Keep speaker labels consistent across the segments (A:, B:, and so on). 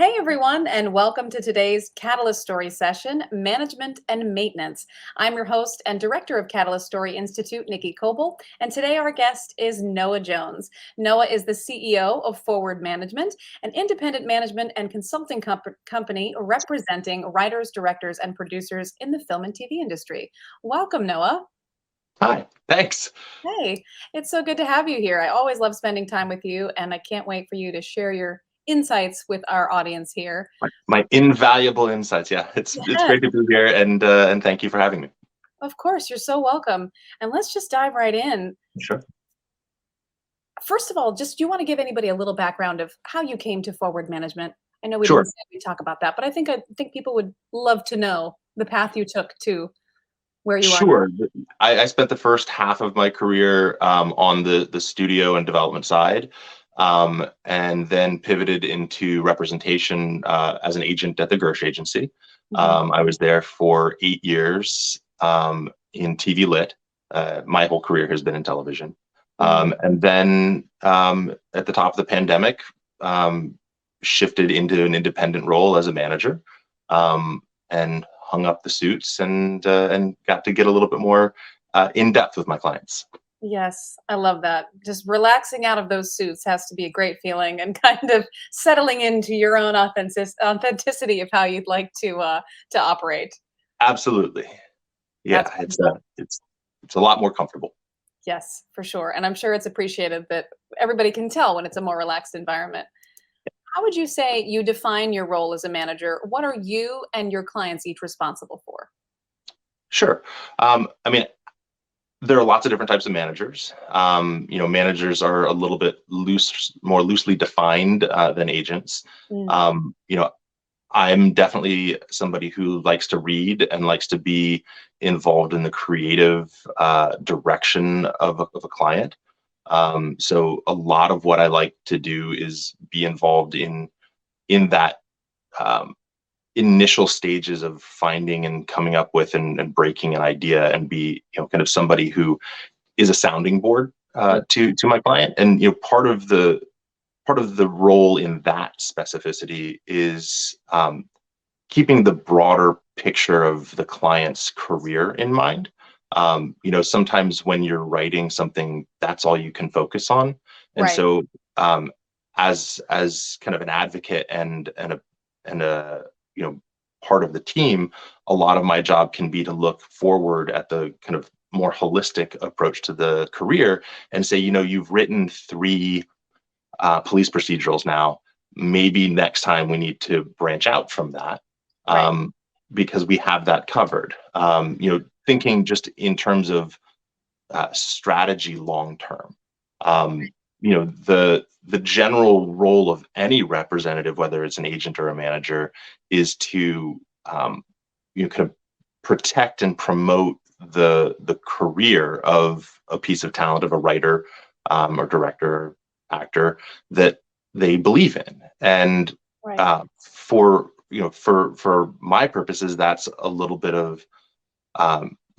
A: Hey everyone, and welcome to today's Catalyst Story session, Management and Maintenance. I'm your host and director of Catalyst Story Institute, Nikki Coble, and today our guest is Noah Jones. Noah is the CEO of FWRD Management, an independent management and consulting company representing writers, directors, and producers in the film and TV industry. Welcome, Noah.
B: Hi, thanks.
A: Hey, it's so good to have you here. I always love spending time with you, and I can't wait for you to share your insights with our audience here.
B: My invaluable insights. Yeah, it's
A: Yes,
B: great to be here, and thank you for having me.
A: of course, you're so welcome. And let's just dive right in.
B: Sure.
A: First of all, just do you want to give anybody a little background of how you came to FWRD Management? I know we didn't
B: Sure.
A: say we talk about that, but I think people would love to know the path you took to where you are now.
B: Sure. I spent the first half of my career on the studio and development side, and then pivoted into representation as an agent at the Gersh Agency.
A: Mhm.
B: I was there for 8 years in TV lit. My whole career has been in television.
A: Mhm.
B: And then at the top of the pandemic, shifted into an independent role as a manager, and hung up the suits and got to get a little bit more in depth with my clients.
A: Yes, I love that. Just relaxing out of those suits has to be a great feeling and kind of settling into your own authenticity of how you'd like to operate.
B: Absolutely. Yeah,
A: That's
B: it's a lot more comfortable.
A: yes, for sure. And I'm sure it's appreciated that everybody can tell when it's a more relaxed environment. How would you say you define your role as a manager? What are you and your clients each responsible for?
B: Sure. I mean, there are lots of different types of managers. Managers are a little bit more loosely defined than agents.
A: Mm,
B: You know, I'm definitely somebody who likes to read and likes to be involved in the creative direction of a client. So a lot of what I like to do is be involved in that um, initial stages of finding and coming up with and breaking an idea, and be kind of somebody who is a sounding board
A: mm,
B: to my client. And part of the role in that specificity is keeping the broader picture of the client's career in mind. Sometimes when you're writing something, that's all you can focus on. And
A: right.
B: so, as kind of an advocate and a part of the team, a lot of my job can be to look forward at the kind of more holistic approach to the career and say, you've written three police procedurals now. Maybe next time we need to branch out from that,
A: Right.
B: um, because we have that covered. Thinking just in terms of strategy long term. The general role of any representative, whether it's an agent or a manager, is to kind of protect and promote the career of a piece of talent, of a writer, or director, actor, that they believe in. And
A: Right.
B: for my purposes, that's a little bit of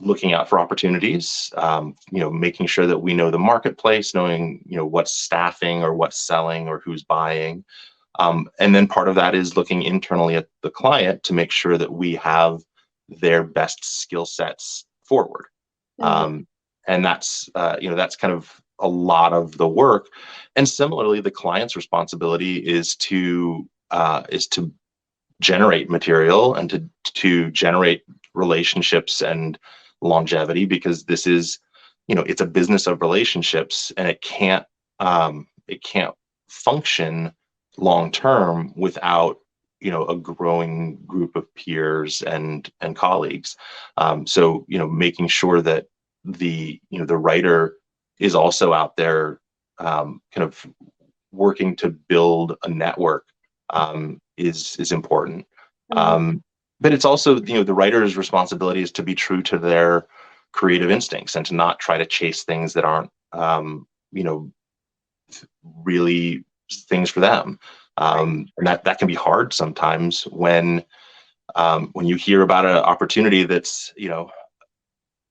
B: looking out for opportunities, making sure that we know the marketplace, knowing what's staffing or what's selling or who's buying. And then part of that is looking internally at the client to make sure that we have their best skill sets forward.
A: Mhm.
B: And that's kind of a lot of the work. And similarly, the client's responsibility is to generate material and to generate relationships and longevity, because this is, it's a business of relationships, and it can't function long term without a growing group of peers and colleagues. So making sure that the writer is also out there, kind of working to build a network, is important.
A: Mhm.
B: But it's also, the writer's responsibility is to be true to their creative instincts and to not try to chase things that aren't, you know, really things for them.
A: Right.
B: And that can be hard sometimes when you hear about an opportunity that's,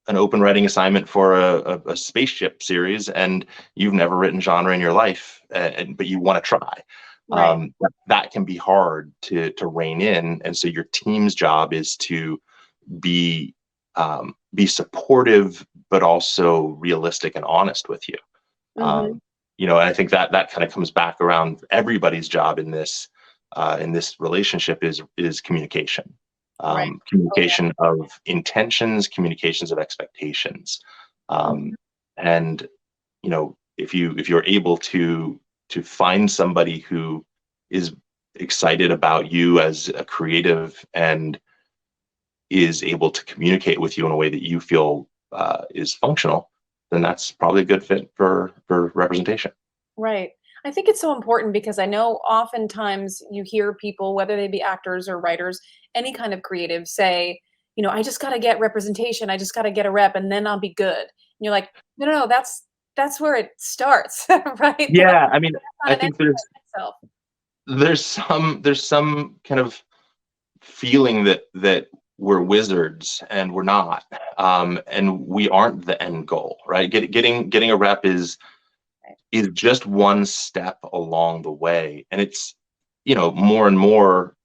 B: an open writing assignment for a spaceship series, and you've never written genre in your life, but you want to try.
A: Right.
B: That can be hard to rein in. And so your team's job is to be be supportive, but also realistic and honest with you.
A: Mm-hmm.
B: And I think that kind of comes back around. Everybody's job in this relationship is communication,
A: Right. Oh,
B: communication of intentions, communications of expectations,
A: yeah.
B: and if you're able to find somebody who is excited about you as a creative and is able to communicate with you in a way that you feel is functional, then that's probably a good fit for representation.
A: Right. I think it's so important because I know oftentimes you hear people, whether they be actors or writers, any kind of creative, say, I just got to get representation. I just got to get a rep, and then I'll be good. And you're like, no, no, no. That's where it starts, right? That's
B: Yeah, I mean,
A: not
B: I
A: an end
B: think
A: in itself.
B: there's some kind of feeling that we're wizards and we're not, and we aren't the end goal, right? Getting a rep
A: Right.
B: is just one step along the way, and it's more and more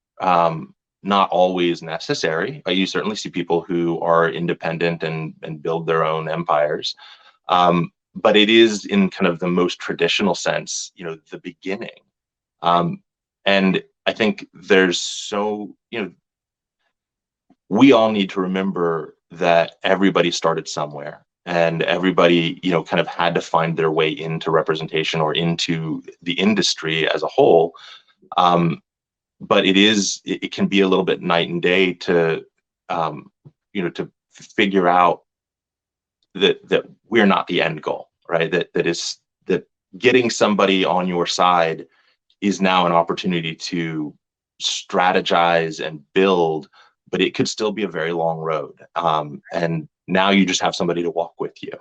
B: not always necessary. You certainly see people who are independent and build their own empires, but it is in kind of the most traditional sense, the beginning. um, and I think we all need to remember that everybody started somewhere, and everybody kind of had to find their way into representation or into the industry as a whole. But it can be a little bit night and day um, to figure out that we're not the end goal, right? That getting somebody on your side is now an opportunity to strategize and build, but it could still be a very long road. And now you just have somebody to walk with you.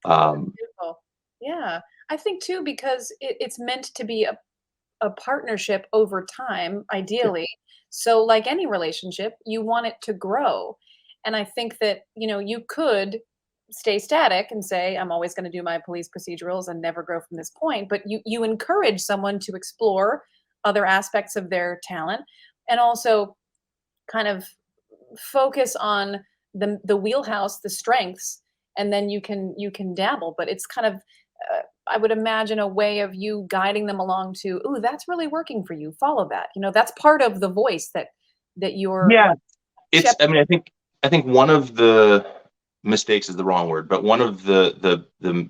B: Um,
A: Beautiful. Yeah. I think too, because it's meant to be a partnership over time, ideally. So, like any relationship, you want it to grow. And I think that, you could stay static and say, I'm always going to do my police procedurals and never grow from this point. But you encourage someone to explore other aspects of their talent and also kind of focus on the wheelhouse, the strengths, and then you can dabble. But it's kind of I would imagine a way of you guiding them along to, ooh, that's really working for you. Follow that. That's part of the voice that you're
B: yeah,
A: shep.
B: I mean, I think one of the mistakes is the wrong word, but one of the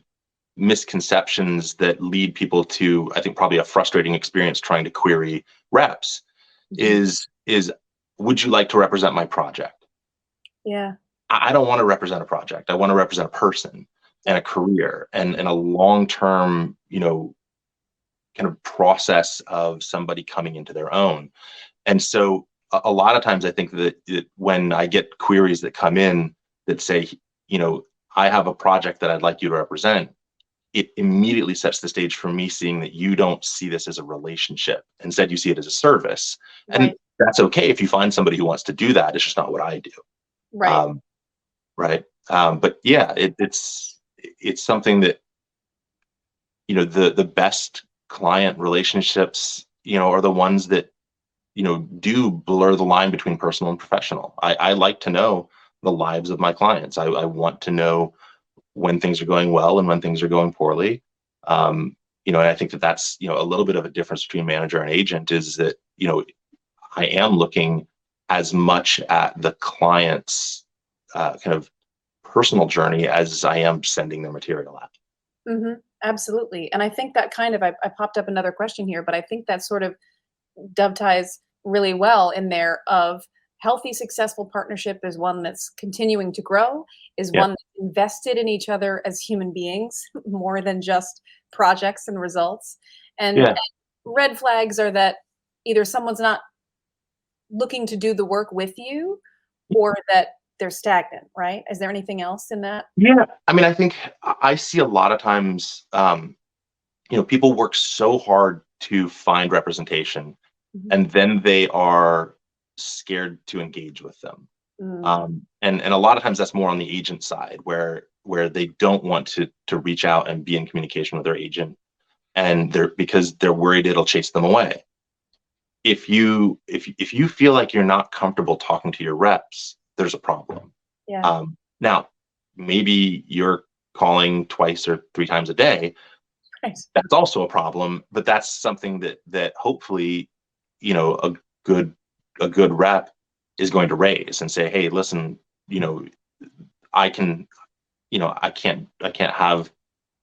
B: misconceptions that lead people to, I think, probably a frustrating experience trying to query reps
A: Mhm.
B: is would you like to represent my project?
A: Yeah.
B: I don't want to represent a project. I want to represent a person and a career and a long-term, kind of process of somebody coming into their own. And so a lot of times I think that when I get queries that come in that say, you know, I have a project that I'd like you to represent, it immediately sets the stage for me seeing that you don't see this as a relationship. Instead, you see it as a service. And
A: Right.
B: that's okay if you find somebody who wants to do that. It's just not what I do.
A: Right.
B: Um, right. But yeah, it's something that, the best client relationships, are the ones that, do blur the line between personal and professional. I like to know the lives of my clients. I want to know when things are going well and when things are going poorly. And I think that's, a little bit of a difference between manager and agent is that, I am looking as much at the client's kind of personal journey as I am sending their material out.
A: Absolutely. And I think that kind of, I popped up another question here, but I think that sort of dovetails really well in there of healthy, successful partnership is one that's continuing to grow, is
B: Yeah.
A: one that's invested in each other as human beings more than just projects and results. And
B: Yeah.
A: red flags are that either someone's not looking to do the work with you or that they're stagnant, right? Is there anything else in that?
B: Yeah. I mean, I think I see a lot of times, people work so hard to find representation,
A: Mhm.
B: and then they are scared to engage with them.
A: Mm,
B: And a lot of times that's more on the agent side, where they don't want to reach out and be in communication with their agent, and they're because they're worried it'll chase them away. if you feel like you're not comfortable talking to your reps, there's a problem.
A: Yeah.
B: Now, maybe you're calling twice or three times a day.
A: Right.
B: That's also a problem, but that's something that hopefully, a good rep is going to raise and say, hey, listen, you know, I can, I can't have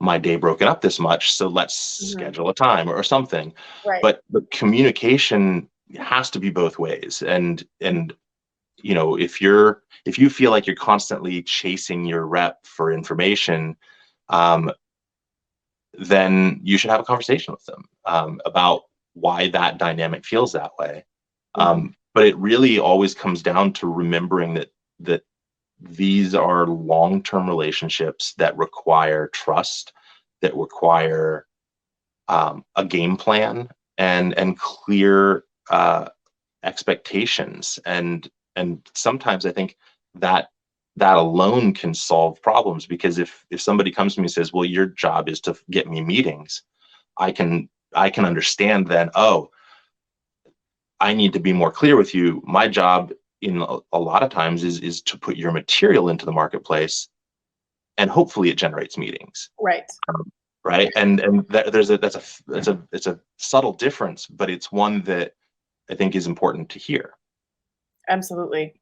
B: my day broken up this much, so let's
A: Mhm.
B: schedule a time or something.
A: Right.
B: But the communication has to be both ways. And if you feel like you're constantly chasing your rep for information, um, then you should have a conversation with them about why that dynamic feels that way.
A: Mhm.
B: But it really always comes down to remembering that these are long-term relationships that require trust, that require a game plan and clear expectations. And sometimes I think that that alone can solve problems, because if somebody comes to me and says, well, your job is to get me meetings, I can understand then, oh, I need to be more clear with you. My job in a lot of times is to put your material into the marketplace, and hopefully it generates meetings.
A: Right.
B: Right. And there's a that's a it's a subtle difference, but it's one that I think is important to hear.
A: Absolutely.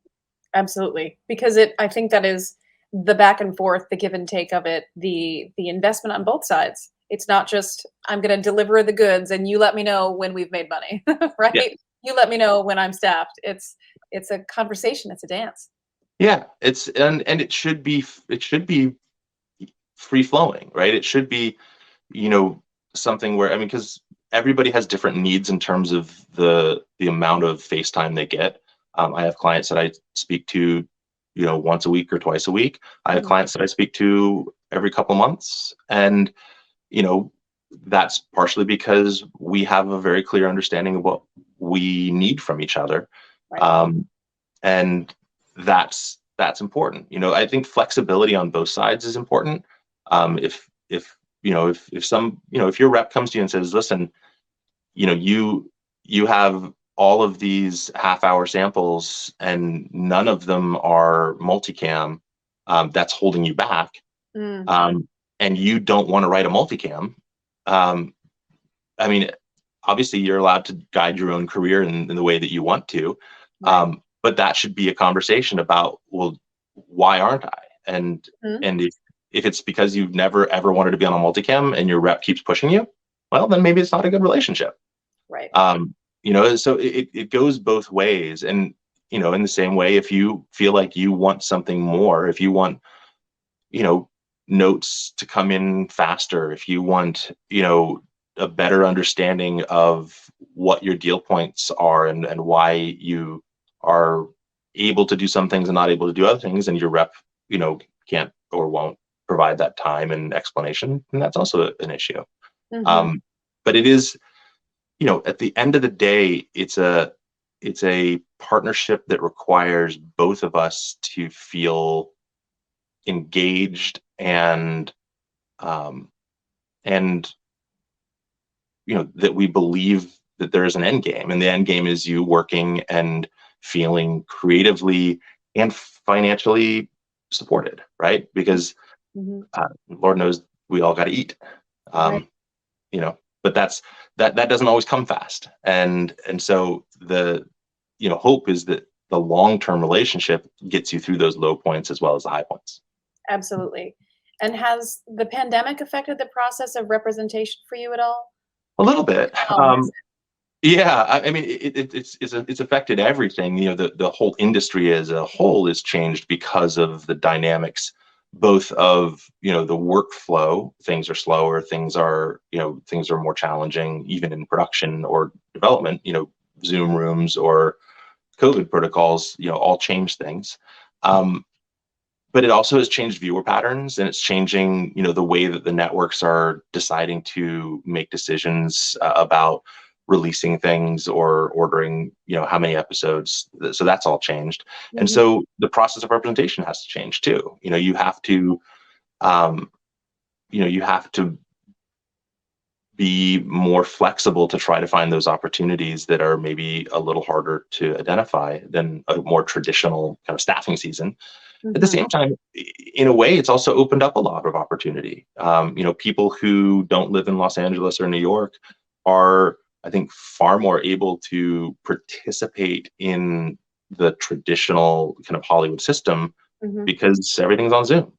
A: Absolutely. Because I think that is the back and forth, the give and take of it, the investment on both sides. It's not just I'm going to deliver the goods and you let me know when we've made money,
B: Yeah.
A: right? You let me know when I'm staffed. It's a conversation, it's a dance.
B: Yeah. And it should be free flowing, right? It should be, you know, something where, I mean, because everybody has different needs in terms of the amount of face time they get. I have clients that I speak to, once a week or twice a week. I have
A: Mhm.
B: clients that I speak to every couple months, and you know, that's partially because we have a very clear understanding of what we need from each other,
A: Right.
B: um, and that's important. I think flexibility on both sides is important. If if your rep comes to you and says, listen, you have all of these half-hour samples and none of them are multicam, that's holding you back,
A: Mm,
B: um, and you don't want to write a multicam. um, I mean, obviously you're allowed to guide your own career in the way that you want to,
A: right.
B: but that should be a conversation about, well, why aren't I? And
A: Mhm.
B: and if it's because you've never ever wanted to be on a multicam and your rep keeps pushing you, well, then maybe it's not a good relationship.
A: Right.
B: So it goes both ways. And in the same way, if you feel like you want something more, if you want, you know notes to come in faster, if you want, a better understanding of what your deal points are, and why you are able to do some things and not able to do other things, and your rep, can't or won't provide that time and explanation, and that's also an issue.
A: Mhm.
B: But it is, at the end of the day, it's a partnership that requires both of us to feel engaged, um, and that we believe that there is an end game, and the end game is you working and feeling creatively and financially supported, right? Because
A: Mhm.
B: Lord knows we all got to eat.
A: Right.
B: um, but that doesn't always come fast, and so the hope is that the long-term relationship gets you through those low points as well as the high points.
A: Absolutely. And has the pandemic affected the process of representation for you at all?
B: A little bit.
A: How has
B: Yeah, I mean, it's affected everything. The whole industry as a whole is changed because of the dynamics, both of the workflow. Things are slower. Things are more challenging, even in production or development. Zoom rooms or COVID protocols, all change things. Um, but it also has changed viewer patterns, and it's changing, the way that the networks are deciding to make decisions about releasing things or ordering, how many episodes. So that's all changed. And
A: Mhm.
B: so the process of representation has to change too. You have to, um, you have to be more flexible to try to find those opportunities that are maybe a little harder to identify than a more traditional kind of staffing season. At the
A: Mhm.
B: same time, in a way, it's also opened up a lot of opportunity. People who don't live in Los Angeles or New York are, I think, far more able to participate in the traditional kind of Hollywood system
A: Mhm.
B: because everything's on Zoom.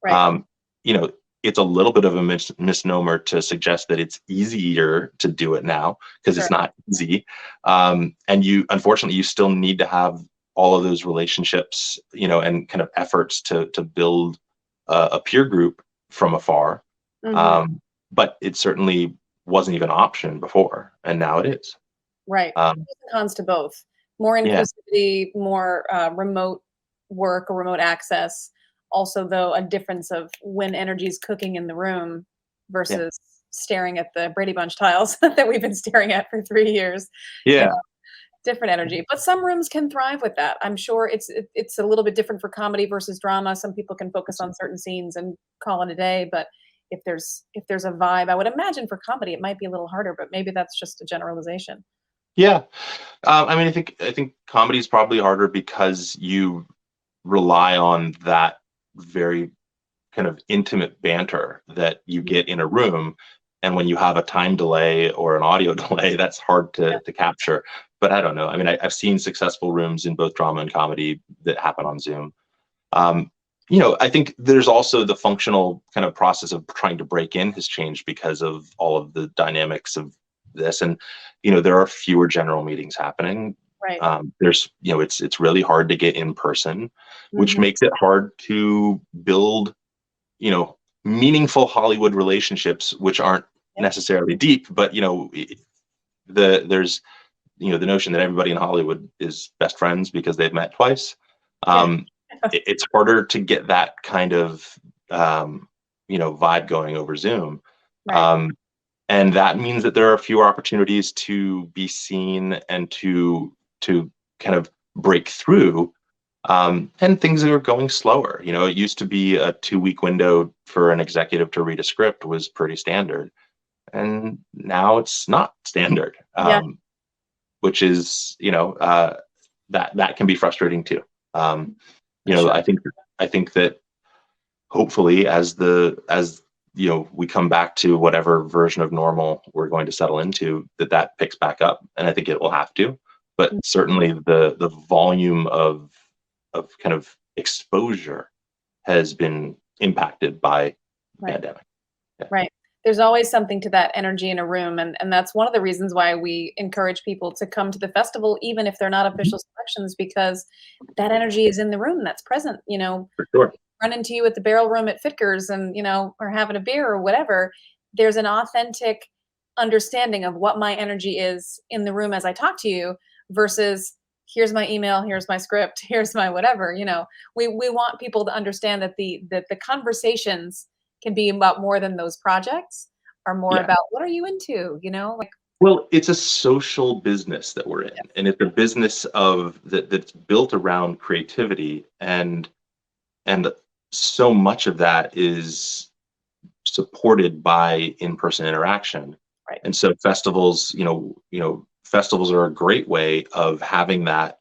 A: Right.
B: Um, you know, it's a little bit of a misnomer to suggest that it's easier to do it now, because
A: Sure.
B: it's not easy. And unfortunately, you still need to have all of those relationships, and kind of efforts to build a peer group from afar.
A: Mhm.
B: Um, but it certainly wasn't even an option before, and now it is.
A: Right.
B: Um,
A: Pros and cons to both. More
B: yeah,
A: inclusivity, more, remote work or remote access. Also, though, a difference of when energy's cooking in the room
B: yeah,
A: versus staring at the Brady Bunch tiles that we've been staring at for 3 years. You
B: yeah,
A: know, different energy. But some rooms can thrive with that. I'm sure it's a little bit different for comedy versus drama. Some people can focus on certain scenes and call it a day, but if there's a vibe, I would imagine for comedy it might be a little harder, but maybe that's just a generalization.
B: yeah. I mean, I think comedy is probably harder because you rely on that very kind of intimate banter that you get in a room. And when you have a time delay or an audio delay, that's hard
A: Yeah.
B: to capture. But I don't know. I mean, I've seen successful rooms in both drama and comedy that happen on Zoom. Um, I think there's also the functional kind of process of trying to break in has changed because of all of the dynamics of this. And, there are fewer general meetings happening.
A: Right.
B: It's really hard to get in person, which
A: Mhm.
B: makes it hard to build you know meaningful Hollywood relationships, which aren't
A: Yeah.
B: necessarily deep, but there's the notion that everybody in Hollywood is best friends because they've met twice.
A: Yeah.
B: um it's harder to get that kind of vibe going over Zoom.
A: Right.
B: um and that means that there are fewer opportunities to be seen and to kind of break through. And things are going slower. It used to be a 2-week window for an executive to read a script was pretty standard, and now it's not standard.
A: Yeah,
B: Which is, that can be frustrating too. Um,
A: for sure.
B: I think that hopefully, we come back to whatever version of normal we're going to settle into, that picks back up, and I think it will have to. But
A: Mm,
B: certainly the volume of kind of exposure has been impacted by the
A: right.
B: pandemic. Yeah.
A: Right. There's always something to that energy in a room, and that's one of the reasons why we encourage people to come to the festival, even if they're not
B: Mhm.
A: official selections, because that energy is in the room that's present.
B: For sure.
A: Run into you at the Barrel Room at Fitker's and, or having a beer or whatever, there's an authentic understanding of what my energy is in the room as I talk to you versus here's my email, here's my script, here's my whatever. We want people to understand that the conversations can be about more than those projects, are more
B: Yeah.
A: about what are you into, like
B: Well, it's a social business that we're
A: yeah,
B: in, and it's a business that's built around creativity, and so much of that is supported by in-person interaction.
A: right.
B: And so festivals are a great way of having that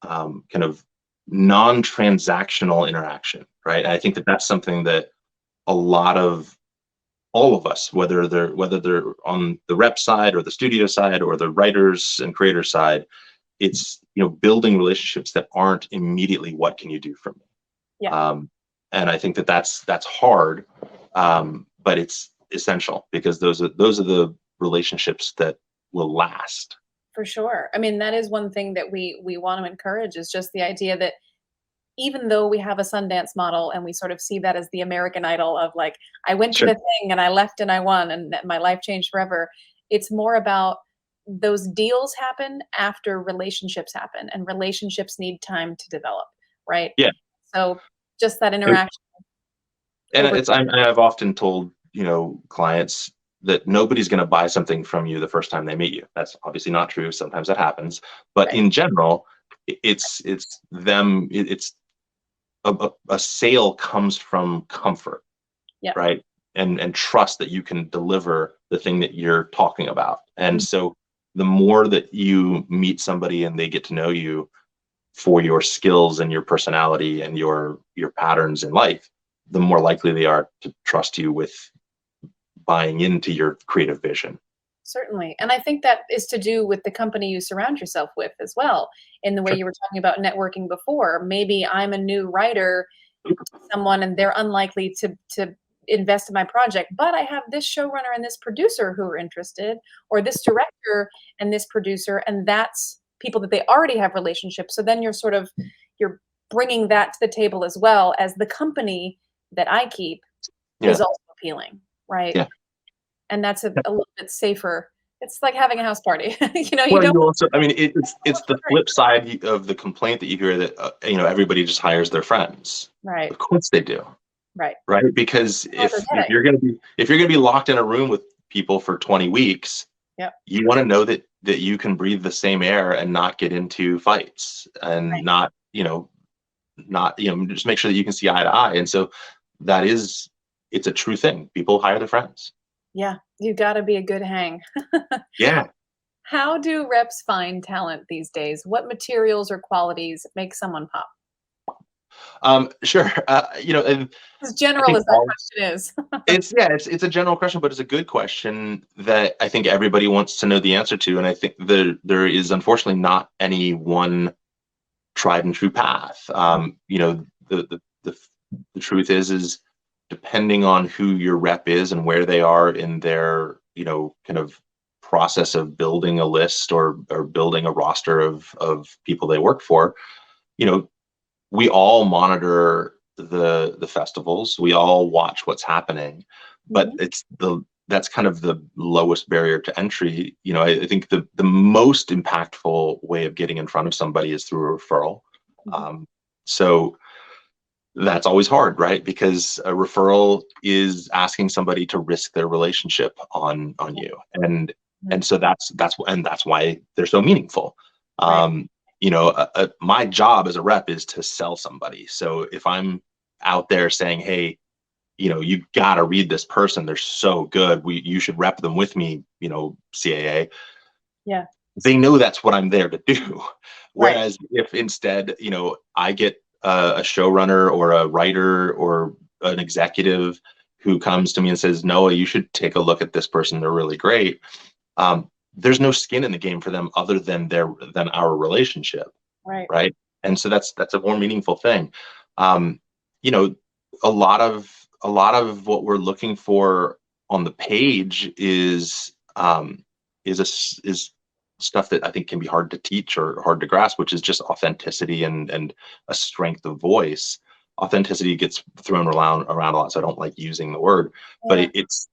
B: kind of non-transactional interaction, right? And I think that that's something that a lot of all of us, whether they're on the rep side or the studio side or the writers and creators side, it's building relationships that aren't immediately what can you do for me.
A: Yeah.
B: And I think that that's hard, but it's essential because those are the relationships that will last.
A: For sure. I mean, that is one thing that we want to encourage is just the idea that even though we have a Sundance model and we sort of see that as the American Idol of like, I went to
B: Sure.
A: the thing and I left and I won and my life changed forever. It's more about those deals happen after relationships happen and relationships need time to develop, right?
B: Yeah.
A: So just that
B: And,
A: interaction
B: and
A: over.
B: I've often told clients that nobody's going to buy something from you the first time they meet you. That's obviously not true. Sometimes that happens, but
A: Right.
B: in general, it's them. It's a sale comes from comfort,
A: Yeah.
B: right? And trust that you can deliver the thing that you're talking about. And
A: Mhm.
B: so the more that you meet somebody and they get to know you for your skills and your personality and your patterns in life, the more likely they are to trust you with buying into your creative vision.
A: Certainly. And I think that is to do with the company you surround yourself with as well. In the way
B: Sure.
A: you were talking about networking before, maybe I'm a new writer to someone and they're unlikely to invest in my project, but I have this showrunner and this producer who are interested, or this director and this producer, and that's people that they already have relationships. So then you're bringing that to the table as well as the company that I keep is
B: Yeah.
A: also appealing, right?
B: Yeah.
A: And that's a little bit safer. It's like having a house party. You
B: Well,
A: don't
B: you also, I mean,
A: so
B: it's
A: much for
B: the
A: free.
B: flip side of the complaint that you hear that everybody just hires their friends.
A: Right,
B: Of course they do,
A: right.
B: right? Because
A: Oh, they're
B: if
A: getting.
B: you're gonna be locked in a room with people for 20 weeks,
A: Yep,
B: you want to know that you can breathe the same air and not get into fights and
A: right.
B: not just make sure that you can see eye to eye. And so that is it's a true thing. People hire their friends.
A: Yeah, you gotta be a good hang.
B: Yeah.
A: How do reps find talent these days? What materials or qualities make someone pop?
B: Sure. And
A: As
B: I
A: general
B: think
A: as that question is.
B: it's a general question, but it's a good question that I think everybody wants to know the answer to. And I think there is unfortunately not any one tried and true path. The truth is depending on who your rep is and where they are in their, kind of process of building a list or building a roster of people they work for, you know, we all monitor the festivals. We all watch what's happening, but
A: Mhm,
B: that's kind of the lowest barrier to entry. I think the most impactful way of getting in front of somebody is through a referral.
A: mhm,
B: So that's always hard, right? Because a referral is asking somebody to risk their relationship on you, and
A: mhm.
B: so that's why they're so meaningful.
A: Right,
B: Um, my job as a rep is to sell somebody. So if I'm out there saying, "Hey, you got to read this person. They're so good. You should rep them with me," CAA,
A: yeah,
B: they know that's what I'm there to do.
A: right.
B: Whereas if instead, I get a showrunner or a writer or an executive who comes to me and says, "Noah, you should take a look at this person. They're really great." There's no skin in the game for them other than our relationship,
A: Right.
B: right? And so that's a more meaningful thing. Um, you know, a lot of what we're looking for on the page is stuff that I think can be hard to teach or hard to grasp, which is just authenticity and a strength of voice. Authenticity gets thrown around a lot, so I don't like using the word, but
A: Yeah.
B: it's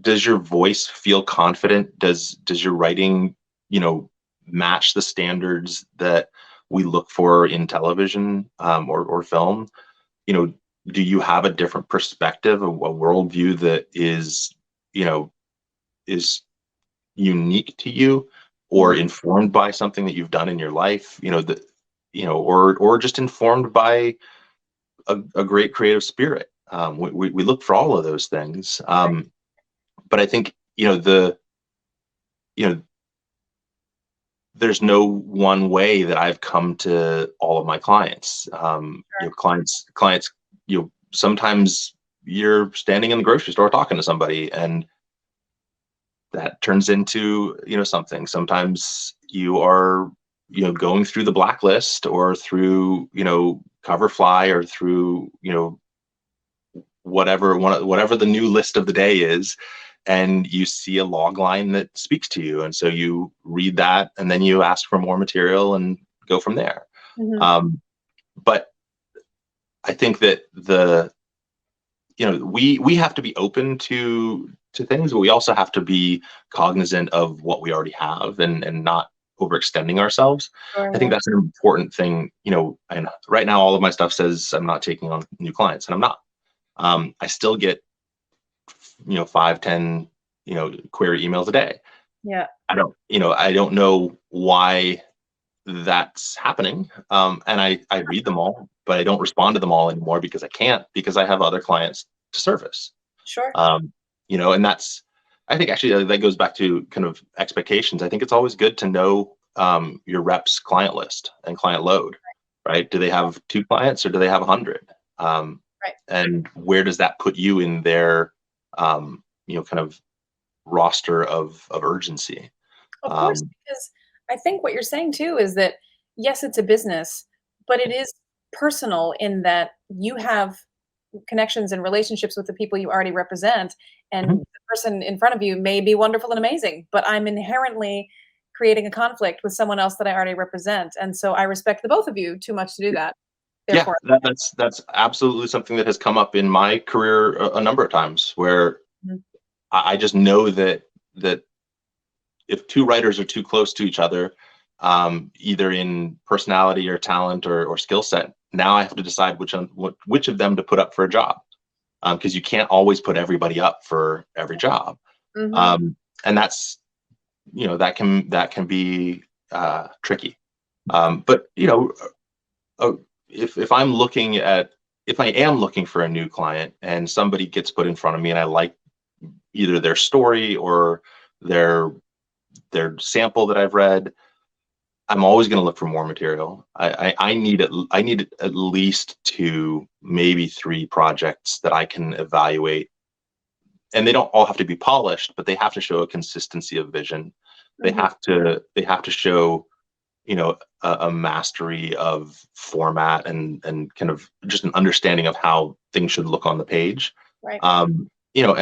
B: does your voice feel confident? Does your writing, you know, match the standards that we look for in television, or film? You know, do you have a different perspective, a worldview that you know, is unique to you or
A: Mhm.
B: informed by something that you've done in your life? Or just informed by a great creative spirit. We look for all of those things.
A: Right.
B: But I think, you know, there's no one way that I've come to all of my clients.
A: Sure.
B: Clients, sometimes you're standing in the grocery store talking to somebody and that turns into, something. Sometimes you are, going through the blacklist or through, Coverfly or through, whatever the new list of the day is, and you see a log line that speaks to you, and so you read that and then you ask for more material and go from there.
A: Mhm.
B: But I think that we have to be open to things, but we also have to be cognizant of what we already have and not overextending ourselves.
A: Sure,
B: I think
A: yeah.
B: that's an important thing. And right now all of my stuff says I'm not taking on new clients, and I'm not. I still get 5, 10 query emails a day.
A: Yeah.
B: I don't know why that's happening. And I read them all, but I don't respond to them all anymore because I can't, because I have other clients to service.
A: Sure.
B: um, And I think actually that goes back to kind of expectations. I think it's always good to know your rep's client list and client load, right? Do they have 2 clients or do they have 100?
A: Right.
B: And where does that put you in their, kind of roster of urgency?
A: Of course,
B: Um,
A: because I think what you're saying too is that, yes, it's a business, but it is personal in that you have connections and relationships with the people you already represent, and
B: Mhm.
A: the person in front of you may be wonderful and amazing, but I'm inherently creating a conflict with someone else that I already represent, and so I respect the both of you too much to do that.
B: Yeah,
A: Therefore
B: that's absolutely something that has come up in my career a number of times, where
A: Mhm.
B: I just know that if 2 writers are too close to each other, either in personality or talent or skill set, now I have to decide which of them to put up for a job, because you can't always put everybody up for every job,
A: Mhm.
B: um, and that can be tricky. But uh, if I am looking for a new client and somebody gets put in front of me and I like either their story or their their sample that I've read, I'm always going to look for more material. I need at least 2, maybe 3 projects that I can evaluate, and they don't all have to be polished, but they have to show a consistency of vision.
A: Mhm.
B: They have to show a mastery of format and kind of just an understanding of how things should look on the page.
A: Right.
B: And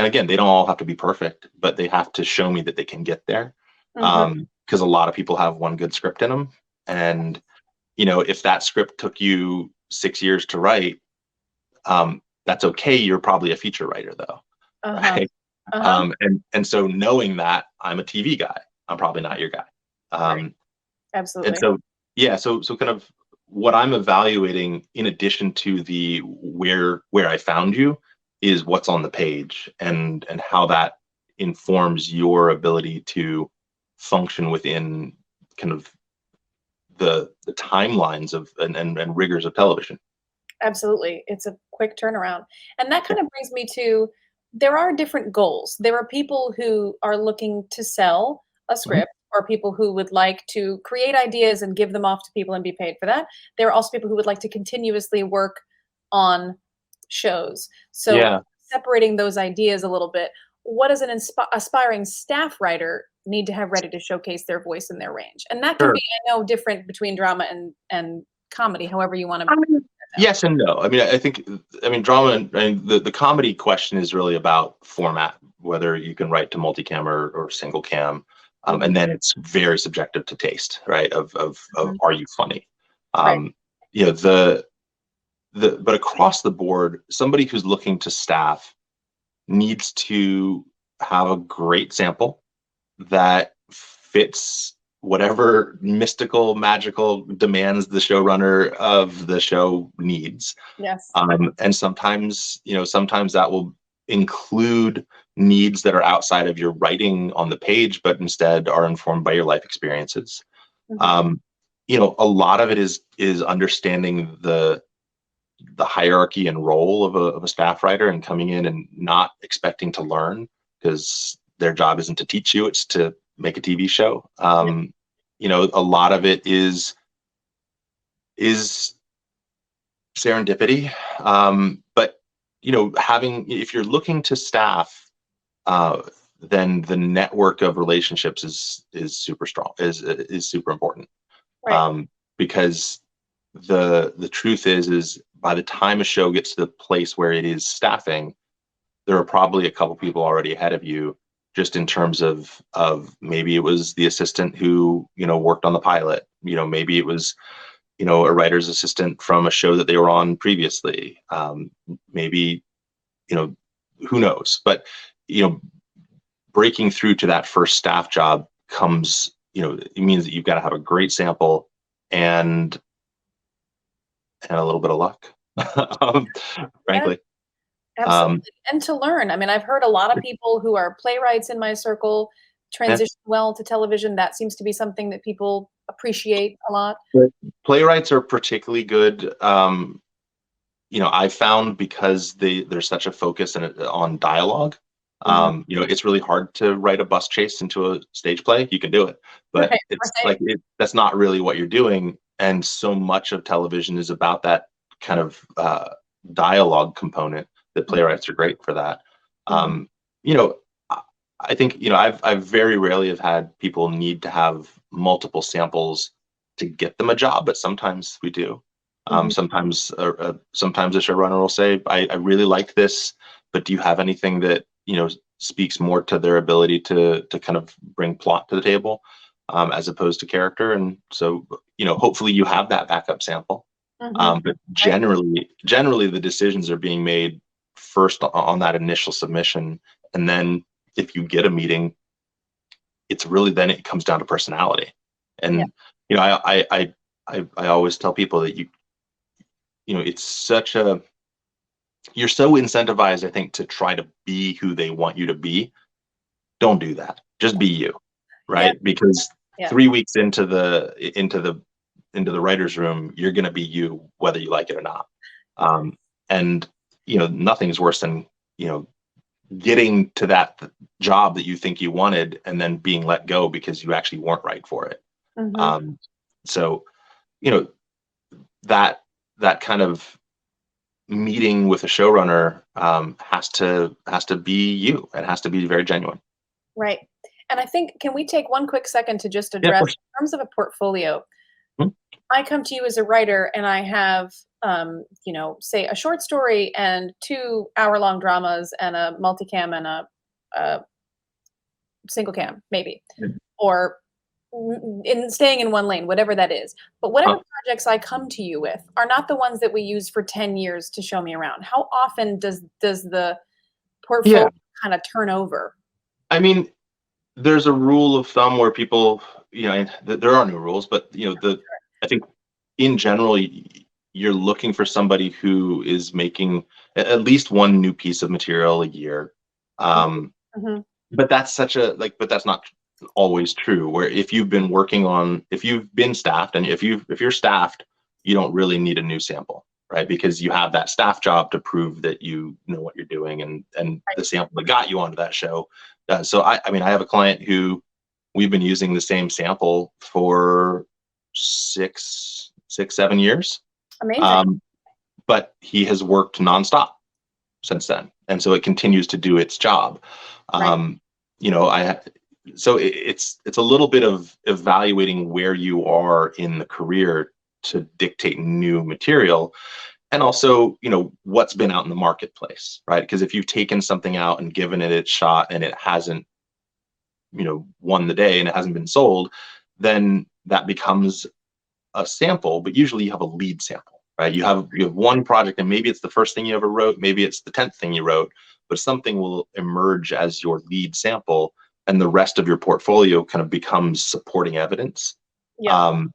B: again, they don't all have to be perfect, but they have to show me that they can get there.
A: Mhm.
B: Because a lot of people have one good script in them, and if that script took you 6 years to write, that's okay. You're probably a feature writer though,
A: Uh-huh.
B: right?
A: Uh-huh.
B: And so knowing that I'm a TV guy, I'm probably not your guy.
A: Right.
B: Um, and
A: Absolutely.
B: so yeah, so kind of what I'm evaluating in addition to the where I found you is what's on the page and how that informs your ability to function within kind of the timelines of and rigors of television.
A: Absolutely. It's a quick turnaround. And that
B: Yeah.
A: kind of brings me to, there are different goals. There are people who are looking to sell a
B: Mhm.
A: script, or people who would like to create ideas and give them off to people and be paid for that. There are also people who would like to continuously work on shows. So
B: Yeah,
A: separating those ideas a little bit, what does an aspiring staff writer need to have ready to showcase their voice and their range? And that can
B: sure.
A: be, I know, different between drama and comedy, however you want to
B: I mean,
A: down.
B: yes and no. I mean, drama and the comedy question is really about format, whether you can write to multicam or single cam.
A: Mhm.
B: And then it's very subjective to taste, right? Of
A: Mhm.
B: are you funny?
A: Right.
B: Um, you know, but across the board, somebody who's looking to staff needs to have a great sample that fits whatever mystical, magical demands the showrunner of the show needs.
A: Yes.
B: And sometimes that will include needs that are outside of your writing on the page, but instead are informed by your life experiences.
A: Mhm.
B: Um, a lot of it is understanding the hierarchy and role of a staff writer and coming in and not expecting to learn, because their job isn't to teach you, it's to make a TV show.
A: Yeah.
B: A lot of it is serendipity. But having if you're looking to staff, uh, then the network of relationships is super strong, is super important.
A: Right.
B: um, because the truth is by the time a show gets to the place where it is staffing, there are probably a couple people already ahead of you, just in terms of maybe it was the assistant who worked on the pilot. Maybe it was a writer's assistant from a show that they were on previously. Maybe you know who knows, but you know breaking through to that first staff job comes, it means that you've got to have a great sample and a little bit of luck. um,
A: Yeah,
B: Frankly.
A: absolutely.
B: um,
A: And to learn. I mean, I've heard a lot of people who are playwrights in my circle
B: yeah.
A: transition well to television. That seems to be something that people appreciate a lot.
B: But playwrights are particularly good. I found, because there's such a focus on dialogue.
A: Mhm.
B: It's really hard to write a bus chase into a stage play. You can do it, but
A: Right,
B: it's
A: right.
B: that's not really what you're doing. And so much of television is about that kind of dialogue component that
A: Mhm,
B: playwrights are great for that.
A: mhm,
B: Um, you know, I I think, I've very rarely have had people need to have multiple samples to get them a job, but sometimes we do.
A: mhm.
B: Sometimes a showrunner will say, I really like this, but do you have anything that, speaks more to their ability to kind of bring plot to the table, as opposed to character? And so, hopefully you have that backup sample.
A: Mhm.
B: But
A: Right.
B: generally the decisions are being made first on that initial submission, and then if you get a meeting, it's really, then it comes down to personality.
A: Yeah.
B: And I always tell people that it's such a you're so incentivized, I think, to try to be who they want you to be. Don't do that. Just be you,
A: Yeah.
B: right? Because
A: Yeah.
B: 3 weeks into the writer's room, you're going to be you, whether you like it or not. Um, and nothing's worse than you know getting to that job that you think you wanted and then being let go because you actually weren't right for it.
A: Mhm.
B: Um, so you know that that kind of meeting with a showrunner has to be you. It has to be very genuine.
A: Right. And I think can we take one quick second to just
B: Yeah, of
A: address
B: course.
A: in terms of a portfolio,
B: Mhm.
A: I come to you as a writer and I have, say a short story and 2 hour-long dramas and a multicam and a single cam, maybe, or in staying in one lane, whatever that is. But whatever
B: Uh,
A: projects I come to you with are not the ones that we use for 10 years to show me around. How often does the
B: yeah,
A: portfolio kind of turn over?
B: I mean, there's a rule of thumb where people, and there are no rules, but I think in general, you're looking for somebody who is making at least one new piece of material a year. Um,
A: Mhm.
B: but that's such a like, but that's not always true. Where if you've been staffed, and if you're staffed, you don't really need a new sample, right? Because you have that staff job to prove that you know what you're doing, and
A: Right.
B: the sample that got you onto that show. So I mean, I have a client who we've been using the same sample for 7 years.
A: Amazing.
B: Um, but he has worked nonstop since then, and so it continues to do its job.
A: Right.
B: Um, I so it's a little bit of evaluating where you are in the career to dictate new material, and also what's been out in the marketplace, right? Because if you've taken something out and given it its shot and it hasn't won the day and it hasn't been sold, then that becomes a sample. But usually you have a lead sample, right? You have one project, and maybe it's the first thing you ever wrote, maybe it's the 10th thing you wrote, but something will emerge as your lead sample, and the rest of your portfolio kind of becomes supporting evidence.
A: Yep.
B: um,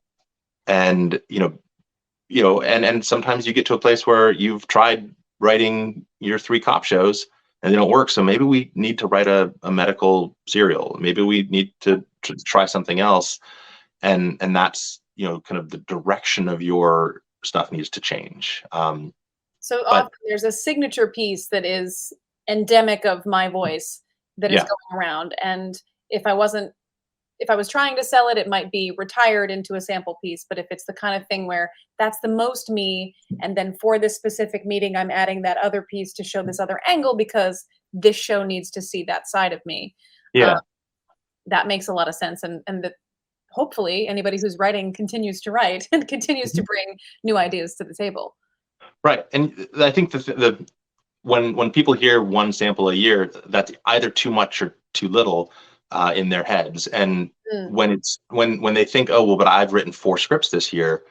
B: and and sometimes you get to a place where you've tried writing your 3 cop shows and they don't work, so maybe we need to write a medical serial, maybe we need to try something else, and that's kind of the direction of your stuff needs to change.
A: So
B: But
A: often there's a signature piece that is endemic of my voice that is
B: yeah,
A: going around, and if I wasn't if I was trying to sell it, it might be retired into a sample piece, but if it's the kind of thing where that's the most me, and then for this specific meeting, I'm adding that other piece to show this other angle because this show needs to see that side of me, uh,
B: yeah,
A: that makes a lot of sense, and that hopefully anybody who's writing continues to write and continues to
B: mhm,
A: bring new ideas to the table.
B: right. And I think the when people hear one sample a year, that's either too much or too little in their heads. And
A: Mm,
B: when they think, oh well, but I've written 4 scripts this year,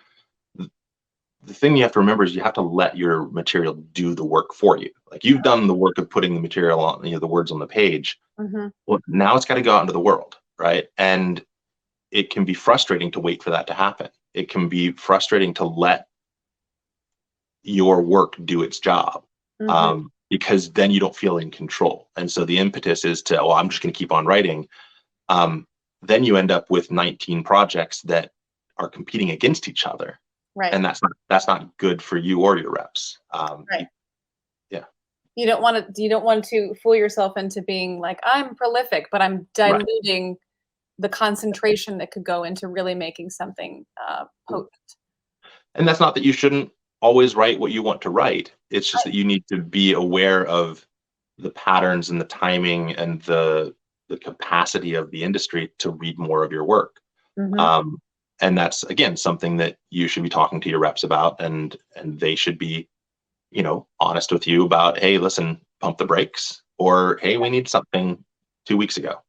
B: the thing you have to remember is you have to let your material do the work for you. Like, you've done the work of putting the material on, the words on the page.
A: mhm.
B: Well, now it's got to go out into the world, right? And it can be frustrating to wait for that to happen. It can be frustrating to let your work do its job,
A: Mhm.
B: because then you don't feel in control. And so the impetus is to, oh, I'm just going to keep on writing. Um, then you end up with 19 projects that are competing against each other,
A: Right,
B: and that's not good for you or your reps.
A: right.
B: Yeah.
A: you don't want to fool yourself into being like, I'm prolific, but I'm
B: Right.
A: diluting the concentration that could go into really making something potent.
B: And that's not that you shouldn't always write what you want to write. It's just
A: Right.
B: that you need to be aware of the patterns and the timing and the capacity of the industry to read more of your work.
A: Hmm.
B: Um, and that's again something that you should be talking to your reps about, and they should be, honest with you about, hey, listen, pump the brakes, or hey, we need something 2 weeks ago.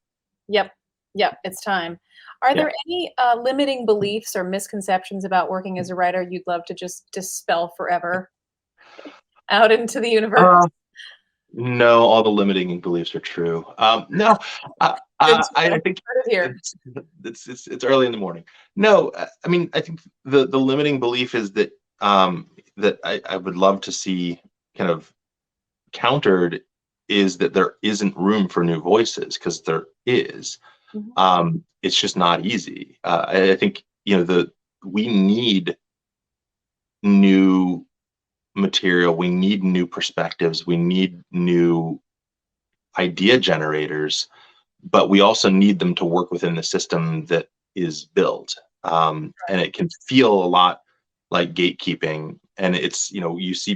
A: Yep. Yep. It's time. Are
B: Yeah.
A: there any limiting beliefs or misconceptions about working as a writer you'd love to just dispel forever out into the universe?
B: Uh, no, all the limiting beliefs are true. No,
A: Good
B: I,
A: to
B: I
A: know.
B: I think
A: Good to hear.
B: it's, it's early in the morning. No, I mean, I think the limiting belief is that that I would love to see kind of countered, is that there isn't room for new voices, because there is.
A: Mhm.
B: It's just not easy. I think the we need new material, we need new perspectives, we need new idea generators, but we also need them to work within the system that is built. And it can feel a lot like gatekeeping. And it's, you see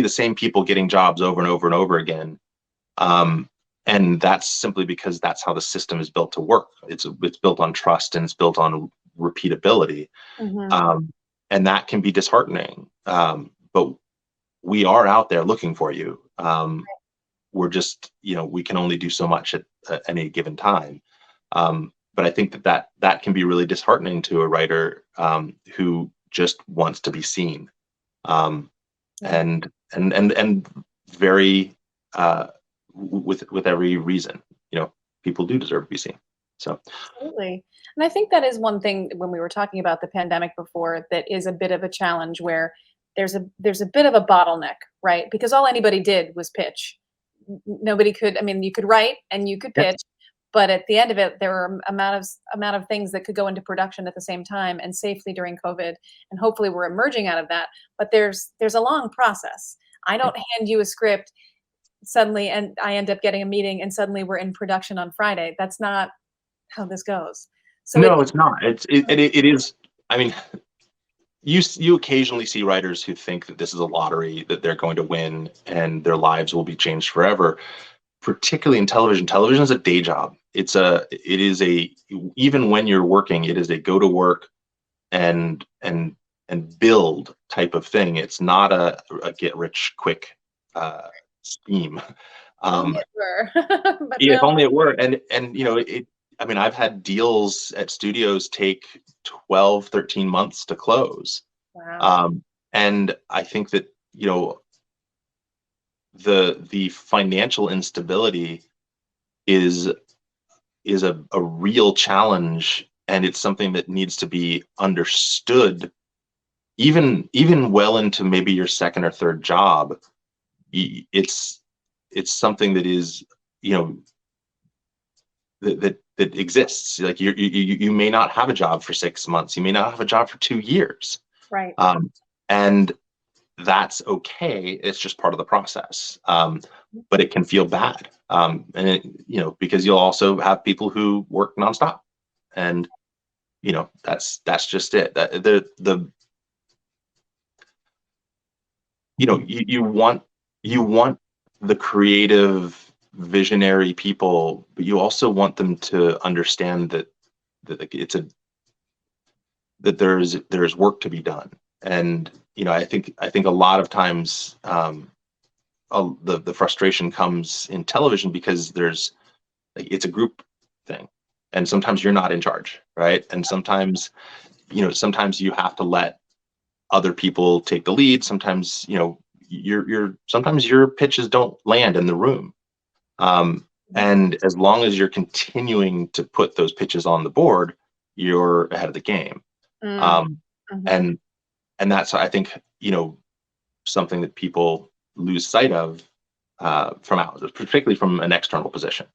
B: the same people getting jobs over and over and over again. Um, and that's simply because that's how the system is built to work. It's built on trust, and it's built on repeatability.
A: Mhm.
B: Um, and that can be disheartening. But we are out there looking for you. We're just, we can only do so much at any given time. But I think that can be really disheartening to a writer who just wants to be seen, um,
A: Yeah.
B: and very with every reason. People do deserve to be seen. So
A: Absolutely. And I think that is one thing when we were talking about the pandemic before that is a bit of a challenge where there's a bit of a bottleneck, right? Because all anybody did was pitch. Nobody could, I mean, you could write and you could
B: yeah,
A: pitch, but at the end of it there were amount of things that could go into production at the same time and safely during COVID, and hopefully we're emerging out of that, but there's a long process. I
B: yeah.
A: don't hand you a script suddenly and I end up getting a meeting and suddenly we're in production on Friday. That's not how this goes. So it
B: No, it's not. It is. I mean, you occasionally see writers who think that this is a lottery, that they're going to win and their lives will be changed forever. Particularly in television. Television is a day job. It is a even when you're working, it is a go to work and build type of thing. It's not a get rich quick uh, scheme.
A: if only
B: Um,
A: it were. But
B: yeah,
A: no.
B: if only it were. And it. I mean, I've had deals at studios take 12, 13 months to close.
A: Wow.
B: Um, and I think that the financial instability is a real challenge, and it's something that needs to be understood, even well into maybe your second or third job. It's something that is, you know that exists. Like you may not have a job for 6 months, you may not have a job for 2 years,
A: Right.
B: um, and that's okay. It's just part of the process. But it can feel bad, and because you'll also have people who work nonstop, and that's just it. That the you want the creative visionary people, but you also want them to understand that like, that there's work to be done. And I think a lot of times, the frustration comes in television because there's like, it's a group thing, and sometimes you're not in charge, right? And sometimes you have to let other people take the lead. Sometimes sometimes your pitches don't land in the room.
A: Mhm.
B: And as long as you're continuing to put those pitches on the board, you're ahead of the game.
A: Mm.
B: um,
A: Mhm.
B: and and that's, I think, something that people lose sight of, from out, particularly from an external position.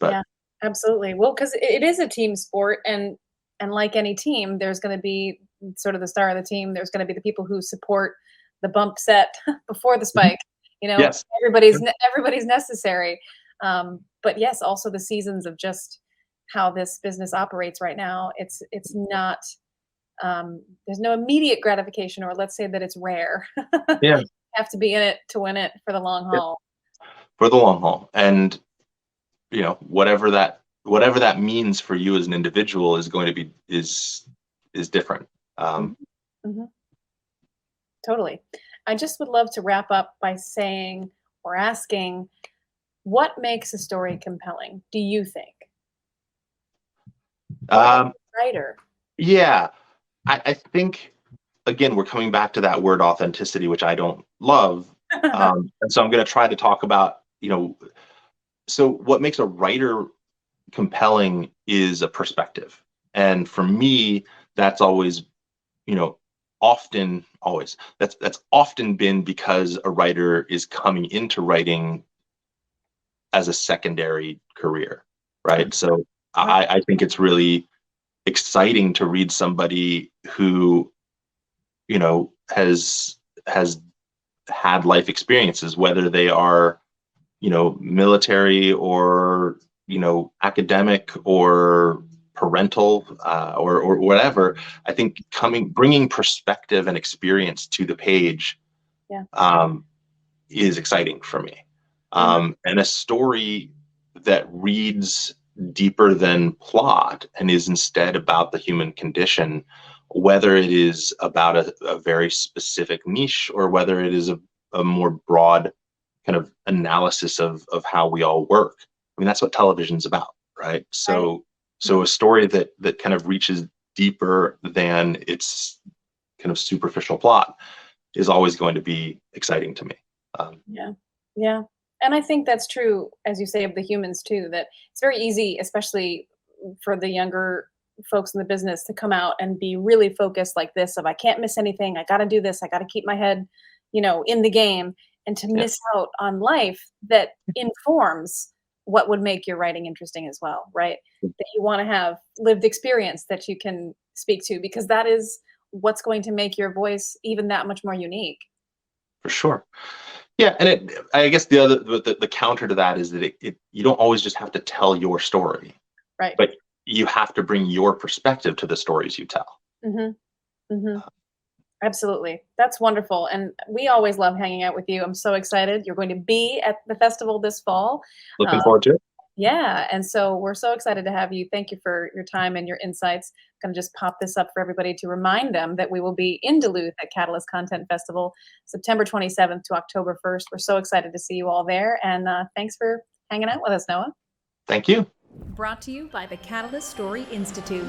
B: But
A: Yeah, absolutely. Well, because it is a team sport, and like any team, there's going to be sort of the star of the team. There's going to be the people who support the bump set before the
B: Mhm.
A: spike, You know,
B: Yes.
A: everybody's necessary. But yes, also the seasons of just how this business operates right now. It's not there's no immediate gratification, or let's say that it's rare.
B: Yeah.
A: Have to be in it to win it for the long
B: Yep.
A: haul.
B: For the long haul. And, whatever that means for you as an individual is going to be is different.
A: Mhm, mhm, totally. I just would love to wrap up by saying or asking, what makes a story compelling, do you think? What makes
B: Um,
A: a writer?
B: yeah, I think, again, we're coming back to that word authenticity, which I don't love. And so I'm going to try to talk about, so what makes a writer compelling is a perspective. And for me, that's always, you know, often always that's often been because a writer is coming into writing as a secondary career, right? So I think it's really exciting to read somebody who, has had life experiences, whether they are, military or, academic or parental, or whatever. I think bringing perspective and experience to the page,
A: Yeah.
B: um, is exciting for me.
A: Mhm.
B: And a story that reads deeper than plot and is instead about the human condition, whether it is about a very specific niche or whether it is a more broad kind of analysis of how we all work. I mean, that's what television's about, right?
A: Right.
B: So
A: Mhm.
B: a story that kind of reaches deeper than its kind of superficial plot is always going to be exciting to me.
A: Yeah. Yeah. And I think that's true, as you say, of the humans too, that it's very easy, especially for the younger folks in the business, to come out and be really focused like this of I can't miss anything. I got to do this. I got to keep my head, in the game, and to
B: Yeah,
A: miss out on life that informs what would make your writing interesting as well, right? That you want to have lived experience that you can speak to, because that is what's going to make your voice even that much more unique.
B: for sure. Yeah, and I guess the counter to that is that you don't always just have to tell your story,
A: Right.
B: but you have to bring your perspective to the stories you tell.
A: Hmm. Hmm. Absolutely. That's wonderful. And we always love hanging out with you. I'm so excited. You're going to be at the festival this fall. Uh,
B: Looking forward to it.
A: yeah. And so we're so excited to have you. Thank you for your time and your insights. I'm going to just pop this up for everybody to remind them that we will be in Duluth at Catalyst Content Festival, September 27th to October 1st. We're so excited to see you all there. And thanks for hanging out with us, Noah.
B: Thank you.
A: Brought to you by the Catalyst Story Institute.